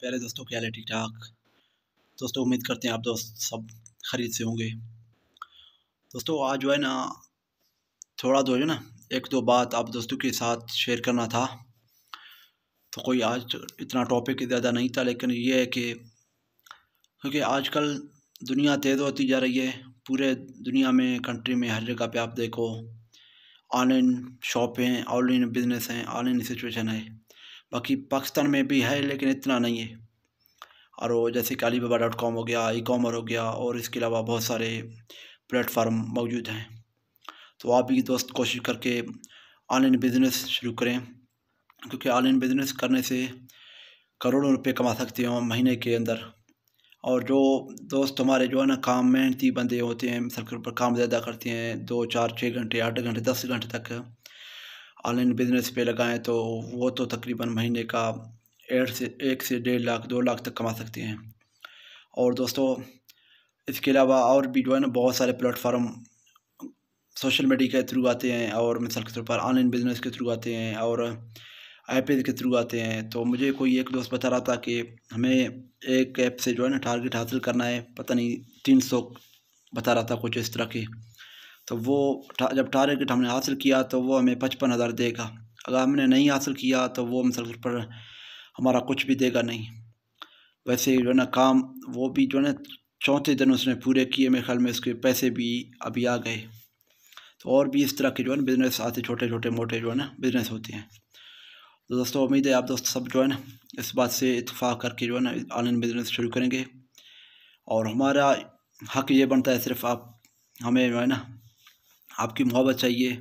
प्यारे दोस्तों, क्या हाल है? ठीक ठाक दोस्तों। उम्मीद करते हैं आप दोस्त सब खरीद से होंगे। दोस्तों आज जो है ना, थोड़ा जो है ना, एक दो बात आप दोस्तों के साथ शेयर करना था। तो कोई आज इतना टॉपिक ज़्यादा नहीं था, लेकिन ये है कि क्योंकि आजकल दुनिया तेज़ होती जा रही है। पूरे दुनिया में, कंट्री में, हर जगह पे आप देखो ऑनलाइन शॉप हैं, ऑनलाइन बिजनेस हैं, ऑनलाइन सिचुएशन है। बाकी पाकिस्तान में भी है, लेकिन इतना नहीं है। और वो जैसे कि alibaba.com हो गया, ई कॉमर हो गया, और इसके अलावा बहुत सारे प्लेटफार्म मौजूद हैं। तो आप भी दोस्त कोशिश करके ऑनलाइन बिज़नेस शुरू करें, क्योंकि ऑनलाइन बिज़नेस करने से करोड़ों रुपए कमा सकते हो महीने के अंदर। और जो दोस्त हमारे जो है ना, काम मेहनती बंदे होते हैं, मिसाल पर काम ज़्यादा करते हैं, 2 4 6 घंटे 8 घंटे 10 घंटे तक ऑनलाइन बिज़नेस पे लगाएं, तो वो तो तकरीबन महीने का 1 से 1.5 लाख 2 लाख तक कमा सकते हैं। और दोस्तों इसके अलावा और भी जो है ना, बहुत सारे प्लेटफार्म सोशल मीडिया के थ्रू आते हैं, और मिसाल के तौर पर ऑनलाइन बिजनेस के थ्रू आते हैं, और ऐप के थ्रू आते हैं। तो मुझे कोई एक दोस्त बता रहा था कि हमें एक ऐप से जो है ना टारगेट हासिल करना है, पता नहीं 300 बता रहा था, कुछ इस तरह की। तो वो जब टारगेट हमने हासिल किया तो वो हमें 55,000 देगा। अगर हमने नहीं हासिल किया तो वो मिसाल के तौर पर हमारा कुछ भी देगा नहीं। वैसे जो है ना, काम वो भी जो है ना, चौथे दिन उसने पूरे किए, मेरे ख्याल में उसके पैसे भी अभी आ गए। तो और भी इस तरह के जो है ना बिज़नेस आते, छोटे छोटे मोटे जो है ना बिज़नेस होते हैं। तो दोस्तों उम्मीद है आप दोस्त सब जो है ना इस बात से इत्तेफाक करके जो है ना ऑनलाइन बिज़नेस शुरू करेंगे। और हमारा हक ये बनता है, सिर्फ आप हमें जो है ना, आपकी मोहब्बत चाहिए।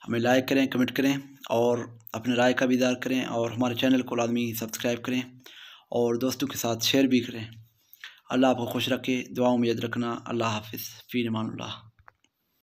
हमें लाइक करें, कमेंट करें, और अपने राय का भी इज़हार करें, और हमारे चैनल को लाजमी सब्सक्राइब करें, और दोस्तों के साथ शेयर भी करें। अल्लाह आपको खुश रखे, दुआओं में याद रखना। अल्लाह हाफिज़, फ़ी अमानिल्लाह।